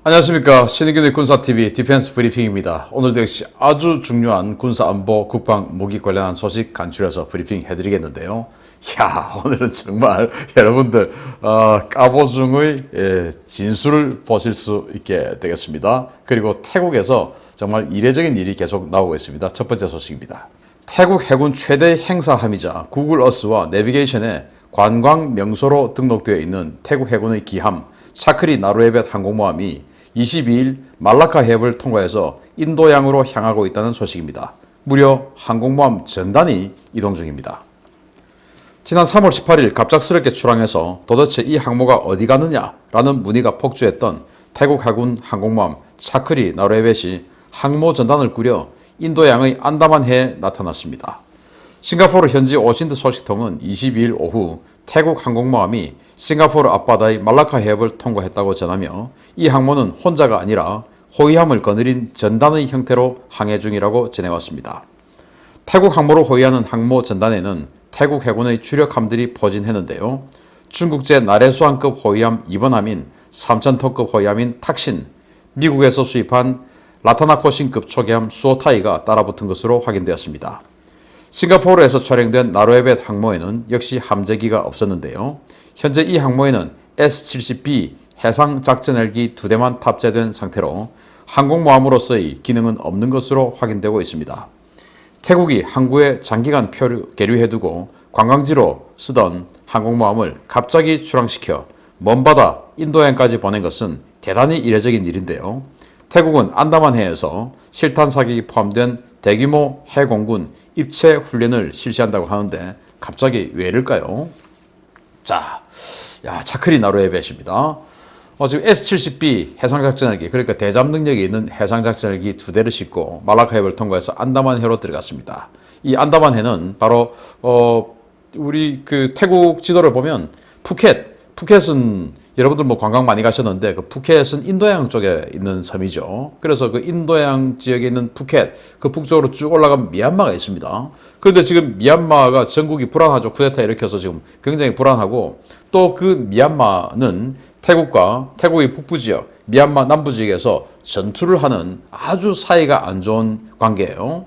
안녕하십니까. 신의균의 군사TV 디펜스 브리핑입니다. 오늘도 역시 아주 중요한 군사안보 국방 무기 관련한 소식 간추려서 브리핑 해드리겠는데요. 오늘은 정말 여러분들 까보중의 진수를 보실 수 있게 되겠습니다. 그리고 태국에서 정말 이례적인 일이 계속 나오고 있습니다. 첫 번째 소식입니다. 태국 해군 최대 행사함이자 구글 어스와 내비게이션에 관광 명소로 등록되어 있는 태국 해군의 기함 차크리 나루에벳 항공모함이 22일 말라카 해협을 통과해서 인도양으로 향하고 있다는 소식입니다. 무려 항공모함 전단이 이동 중입니다. 지난 3월 18일 갑작스럽게 출항해서 도대체 이 항모가 어디 가느냐라는 문의가 폭주했던 태국 해군 항공모함 차크리 나루에벳이 항모 전단을 꾸려 인도양의 안다만해에 나타났습니다. 싱가포르 현지 오신트 소식통은 22일 오후 태국 항공모함이 싱가포르 앞바다의 말라카 해협을 통과했다고 전하며 이 항모는 혼자가 아니라 호위함을 거느린 전단의 형태로 항해 중이라고 전해왔습니다. 태국 항모를 호위하는 항모 전단에는 태국 해군의 주력함들이 포진했는데요. 중국제 나래수함급 호위함 2번함인 3,000톤급 호위함인 탁신, 미국에서 수입한 라타나코신급 초계함 수오타이가 따라붙은 것으로 확인되었습니다. 싱가포르에서 촬영된 나루에벳 항모에는 역시 함재기가 없었는데요. 현재 이 항모에는 S-70B 해상작전헬기 2대만 탑재된 상태로 항공모함으로서의 기능은 없는 것으로 확인되고 있습니다. 태국이 항구에 장기간 계류해두고 관광지로 쓰던 항공모함을 갑자기 출항시켜 먼바다 인도양까지 보낸 것은 대단히 이례적인 일인데요. 태국은 안다만해에서 실탄 사격이 포함된 대규모 해공군 입체 훈련을 실시한다고 하는데 갑자기 왜 이럴까요? 차크리 나루에벳입니다. 지금 S-70B 해상작전헬기, 그러니까 대잠 능력이 있는 해상작전헬기 2대를 싣고 말라카해협을 통과해서 안다만해로 들어갔습니다. 이 안다만해는 바로 우리 그 태국 지도를 보면 푸켓은 여러분들 관광 많이 가셨는데 그 푸켓은 인도양 쪽에 있는 섬이죠. 그래서 그 인도양 지역에 있는 푸켓, 그 북쪽으로 쭉 올라가면 미얀마가 있습니다. 그런데 지금 미얀마가 전국이 불안하죠. 쿠데타 일으켜서 지금 굉장히 불안하고 또 그 미얀마는 태국의 북부 지역, 미얀마 남부 지역에서 전투를 하는 아주 사이가 안 좋은 관계예요.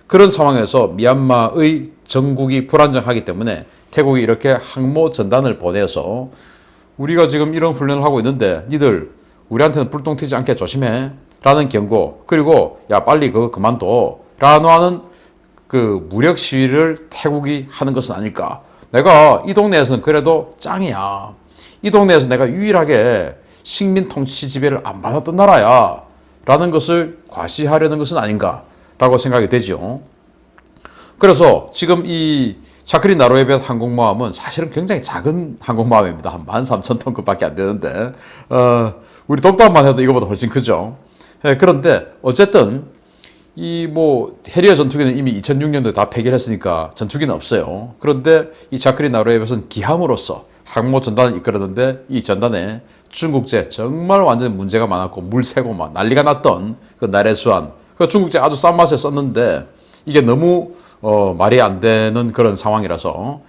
그런 상황에서 미얀마의 전국이 불안정하기 때문에 태국이 이렇게 항모 전단을 보내서 우리가 지금 이런 훈련을 하고 있는데 니들 우리한테는 불똥 튀지 않게 조심해 라는 경고, 그리고 빨리 그거 그만둬 라는 그 무력 시위를 태국이 하는 것은 아닐까. 내가 이 동네에서는 그래도 짱이야. 이 동네에서 내가 유일하게 식민 통치 지배를 안 받았던 나라야 라는 것을 과시하려는 것은 아닌가 라고 생각이 되죠. 그래서 지금 이 차크리 나루에벳 항공모함은 사실은 굉장히 작은 항공모함입니다. 한 13,000톤급 밖에 안 되는데 우리 독단만 해도 이거보다 훨씬 크죠. 그런데 어쨌든 이 해리어 전투기는 이미 2006년도에 다 폐기했으니까 전투기는 없어요. 그런데 이 차크리 나루에벳은 기함으로서 항모 전단을 이끌었는데 이 전단에 중국제 정말 완전 문제가 많았고 물 새고 막 난리가 났던 그 나래수함, 그 중국제 아주 싼 맛에 썼는데 이게 너무 말이 안 되는 그런 상황이라서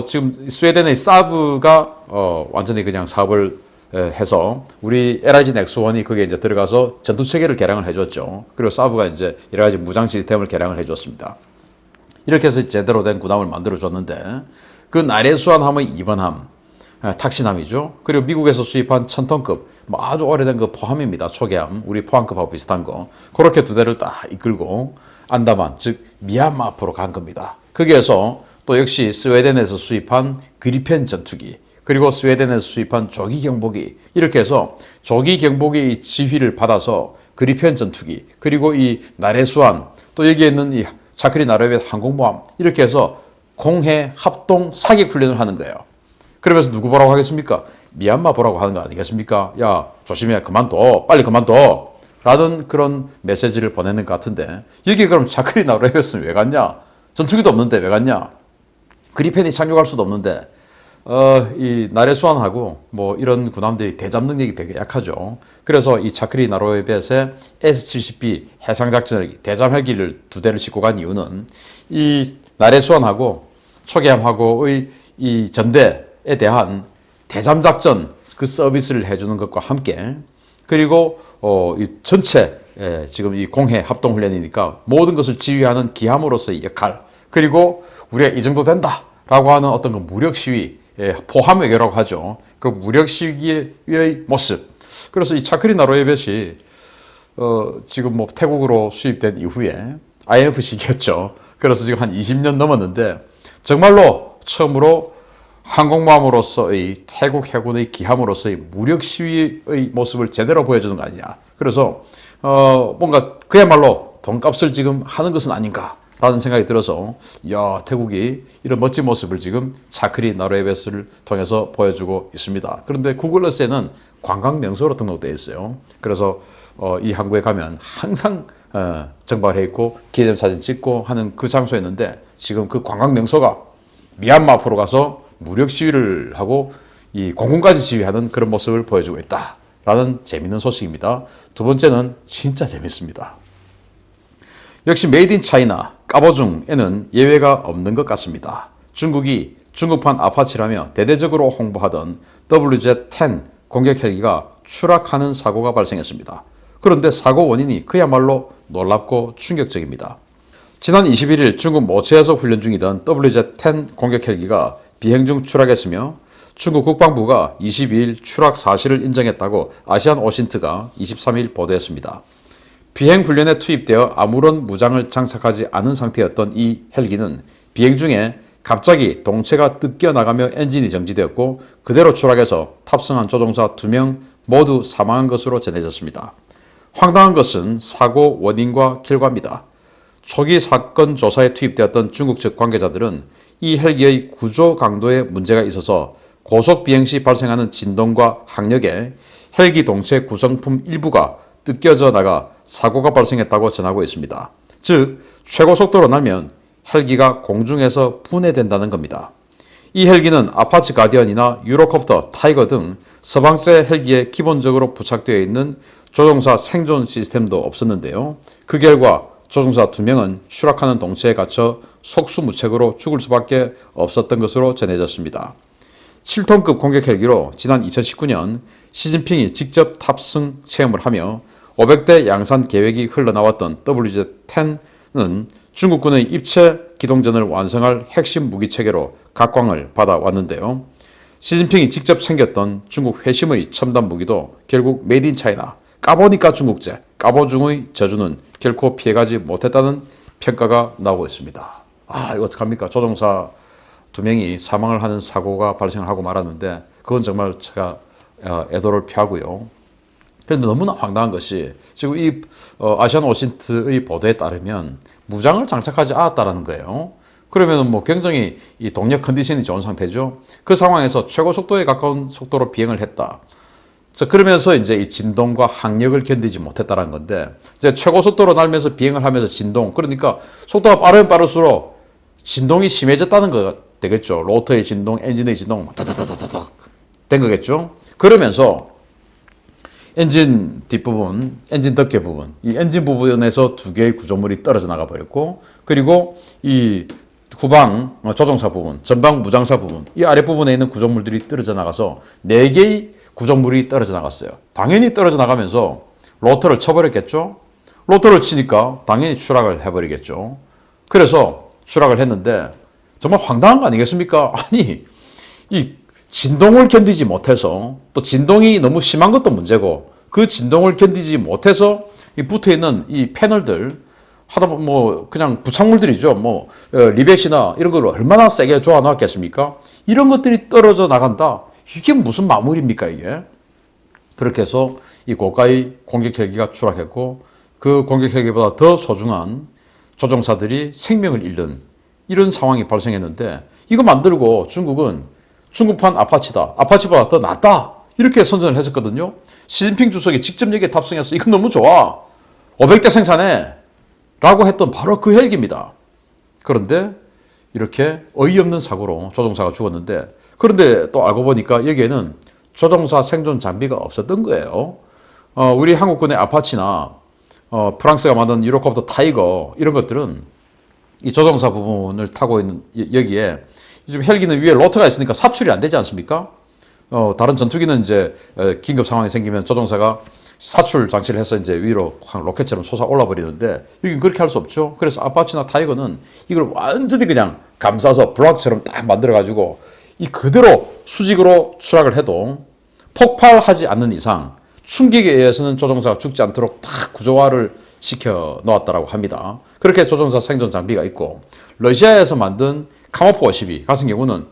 지금 스웨덴의 사브가 완전히 그냥 사업을 해서 우리 LIG 넥스원이 거기에 이제 들어가서 전투 체계를 개량을 해줬죠. 그리고 사브가 이제 여러 가지 무장 시스템을 개량을 해줬습니다. 이렇게 해서 제대로 된 군함을 만들어줬는데 그 나래수함의 2번함 탁신함이죠. 그리고 미국에서 수입한 1,000톤급 아주 오래된 그 포함입니다. 초계함, 우리 포함급하고 비슷한 거. 그렇게 2대를 딱 이끌고 안다만, 즉 미얀마 앞으로 간 겁니다. 거기에서 또 역시 스웨덴에서 수입한 그리펜 전투기, 그리고 스웨덴에서 수입한 조기 경보기, 이렇게 해서 조기 경보기의 지휘를 받아서 그리펜 전투기, 그리고 이 나래수함, 또 여기에 있는 이 차크리 나루에벳 항공모함, 이렇게 해서 공해 합동 사격 훈련을 하는 거예요. 그러면서 누구 보라고 하겠습니까? 미얀마 보라고 하는 거 아니겠습니까? 야, 조심해, 그만둬, 빨리 그만둬 라는 그런 메시지를 보내는 것 같은데, 여기 그럼 차크리 나루에벳은 왜 갔냐? 전투기도 없는데 왜 갔냐? 그리펜이 착륙할 수도 없는데 이 나래수함하고 이런 군함들이 대잠 능력이 되게 약하죠. 그래서 이 차크리 나루에벳의 S-70B 해상작전헬기 대잠 헬기를 2대를 싣고 간 이유는 이 나래수함하고 초계함하고의 이 전대에 대한 대잠작전 그 서비스를 해주는 것과 함께 그리고 이 전체 지금 이 공해 합동 훈련이니까 모든 것을 지휘하는 기함으로서의 역할, 그리고 우리가 이 정도 된다라고 하는 어떤 그 무력 시위, 포함 외교라고 하죠. 그 무력 시위의 모습. 그래서 이 차크리 나로예벳이 지금 뭐 태국으로 수입된 이후에 IMF 시기였죠. 그래서 지금 한 20년 넘었는데 정말로 처음으로 항공모함으로서의 태국 해군의 기함으로서의 무력 시위의 모습을 제대로 보여주는 거 아니냐. 그래서 뭔가 그야말로 돈값을 지금 하는 것은 아닌가라는 생각이 들어서 야, 태국이 이런 멋진 모습을 지금 차크리 나로예벳을 통해서 보여주고 있습니다. 그런데 구글어스에는 관광 명소로 등록되어 있어요. 그래서 이 항구에 가면 항상 정발해 있고 기념사진 찍고 하는 그 장소였는데 지금 그 관광 명소가 미얀마 앞으로 가서 무력 시위를 하고 이 공군까지 지휘하는 그런 모습을 보여주고 있다라는 재밌는 소식입니다. 두 번째는 진짜 재밌습니다. 역시 메이드 인 차이나 까보중에는 예외가 없는 것 같습니다. 중국이 중국판 아파치라며 대대적으로 홍보하던 WZ-10 공격 헬기가 추락하는 사고가 발생했습니다. 그런데 사고 원인이 그야말로 놀랍고 충격적입니다. 지난 21일 중국 모체에서 훈련 중이던 WZ-10 공격 헬기가 비행 중 추락했으며 중국 국방부가 22일 추락 사실을 인정했다고 아시안 오신트가 23일 보도했습니다. 비행 훈련에 투입되어 아무런 무장을 장착하지 않은 상태였던 이 헬기는 비행 중에 갑자기 동체가 뜯겨나가며 엔진이 정지되었고 그대로 추락해서 탑승한 조종사 2명 모두 사망한 것으로 전해졌습니다. 황당한 것은 사고 원인과 결과입니다. 초기 사건 조사에 투입되었던 중국 측 관계자들은 이 헬기의 구조 강도에 문제가 있어서 고속 비행 시 발생하는 진동과 항력에 헬기 동체 구성품 일부가 뜯겨져 나가 사고가 발생했다고 전하고 있습니다. 즉, 최고 속도로 날면 헬기가 공중에서 분해된다는 겁니다. 이 헬기는 아파치 가디언이나 유로콥터, 타이거 등 서방제 헬기에 기본적으로 부착되어 있는 조종사 생존 시스템도 없었는데요. 그 결과 조종사 2명은 추락하는 동체에 갇혀 속수무책으로 죽을 수밖에 없었던 것으로 전해졌습니다. 7톤급 공격 헬기로 지난 2019년 시진핑이 직접 탑승 체험을 하며 500대 양산 계획이 흘러나왔던 WZ-10은 중국군의 입체 기동전을 완성할 핵심 무기 체계로 각광을 받아왔는데요. 시진핑이 직접 챙겼던 중국 회심의 첨단 무기도 결국 메이드 인 차이나, 까보니까 중국제, 까보중의 저주는 결코 피해가지 못했다는 평가가 나오고 있습니다. 이거 어떡합니까? 조종사 2명이 사망을 하는 사고가 발생을 하고 말았는데 그건 정말 제가 애도를 표하고요. 그런데 너무나 황당한 것이 지금 이 아시안 오신트의 보도에 따르면 무장을 장착하지 않았다는 거예요. 그러면 뭐 굉장히 이 동력 컨디션이 좋은 상태죠. 그 상황에서 최고 속도에 가까운 속도로 비행을 했다. 그러면서 이제 이 진동과 항력을 견디지 못했다는 건데, 이제 최고 속도로 날면서 비행을 하면서 진동, 그러니까 속도가 빠르면 빠를수록 진동이 심해졌다는 거 되겠죠. 로터의 진동, 엔진의 진동, 다다다다닥 된 거겠죠. 그러면서 엔진 뒷부분, 엔진 덮개 부분, 이 엔진 부분에서 2개의 구조물이 떨어져 나가 버렸고, 그리고 이 후방 조종사 부분, 전방 무장사 부분, 이 아랫부분에 있는 구조물들이 떨어져 나가서 4개의 구조물이 떨어져 나갔어요. 당연히 떨어져 나가면서 로터를 쳐버렸겠죠. 로터를 치니까 당연히 추락을 해버리겠죠. 그래서 추락을 했는데 정말 황당한 거 아니겠습니까? 아니, 이 진동을 견디지 못해서, 또 진동이 너무 심한 것도 문제고, 그 진동을 견디지 못해서 이 붙어있는 이 패널들, 하다 보면 뭐 그냥 부착물들이죠. 뭐 리벳이나 이런 걸 얼마나 세게 조아 놨겠습니까? 이런 것들이 떨어져 나간다. 이게 무슨 마무리입니까, 이게? 그렇게 해서 이 고가의 공격 헬기가 추락했고, 그 공격 헬기보다 더 소중한 조종사들이 생명을 잃는 이런 상황이 발생했는데, 이거 만들고 중국은 중국판 아파치다, 아파치보다 더 낫다, 이렇게 선전을 했었거든요. 시진핑 주석이 직접 여기에 탑승해서 이건 너무 좋아, 500대 생산해 라고 했던 바로 그 헬기입니다. 그런데 이렇게 어이없는 사고로 조종사가 죽었는데, 그런데 또 알고 보니까 여기에는 조종사 생존 장비가 없었던 거예요. 우리 한국군의 아파치나 프랑스가 만든 유로콥터 타이거 이런 것들은 이 조종사 부분을 타고 있는 여기에 지금 헬기는 위에 로터가 있으니까 사출이 안 되지 않습니까? 다른 전투기는 이제 긴급 상황이 생기면 조종사가 사출 장치를 해서 이제 위로 확 로켓처럼 솟아올라 버리는데 여긴 그렇게 할 수 없죠. 그래서 아파치나 타이거는 이걸 완전히 그냥 감싸서 브락처럼 딱 만들어 가지고 이 그대로 수직으로 추락을 해도 폭발하지 않는 이상 충격에 의해서는 조종사가 죽지 않도록 다 구조화를 시켜 놓았다고 합니다. 그렇게 조종사 생존 장비가 있고, 러시아에서 만든 카모프 52 같은 경우는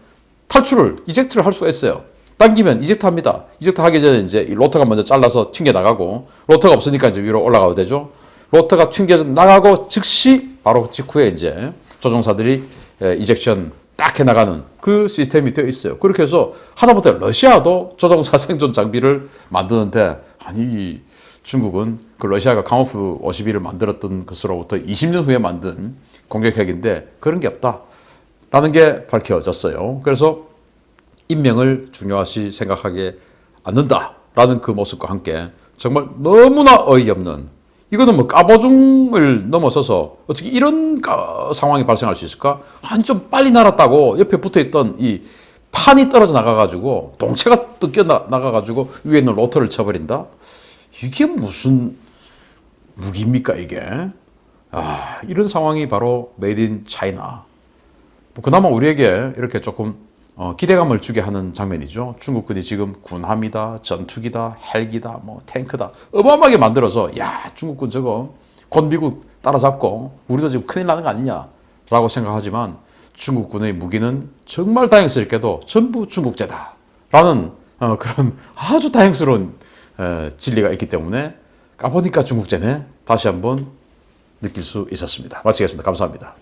탈출을 이젝트를 할 수가 있어요. 당기면 이젝트 합니다. 이젝트 하기 전에 이제 이 로터가 먼저 잘라서 튕겨 나가고, 로터가 없으니까 이제 위로 올라가야 되죠. 로터가 튕겨져 나가고 즉시 바로 직후에 이제 조종사들이 이젝션 딱 해나가는 그 시스템이 되어 있어요. 그렇게 해서 하다못해 러시아도 조종사 생존 장비를 만드는데, 아니 중국은 그 러시아가 카모프 52를 만들었던 것으로부터 20년 후에 만든 공격핵인데 그런 게 없다라는 게 밝혀졌어요. 그래서 인명을 중요시 생각하게 않는다라는 그 모습과 함께 정말 너무나 어이없는, 이거는 뭐 까보중을 넘어서서 어떻게 이런 상황이 발생할 수 있을까? 한 좀 빨리 날았다고 옆에 붙어있던 이 판이 떨어져 나가가지고 동체가 뜯겨 나가가지고 위에 있는 로터를 쳐버린다? 이게 무슨 무기입니까 이게? 이런 상황이 바로 메이드 인 차이나. 그나마 우리에게 이렇게 조금 기대감을 주게 하는 장면이죠. 중국군이 지금 군함이다, 전투기다, 헬기다, 뭐 탱크다 어마어마하게 만들어서, 야 중국군 저거 곧 미국 따라잡고 우리도 지금 큰일 나는 거 아니냐라고 생각하지만, 중국군의 무기는 정말 다행스럽게도 전부 중국제다라는 그런 아주 다행스러운 진리가 있기 때문에 까보니까 중국제네 다시 한번 느낄 수 있었습니다. 마치겠습니다. 감사합니다.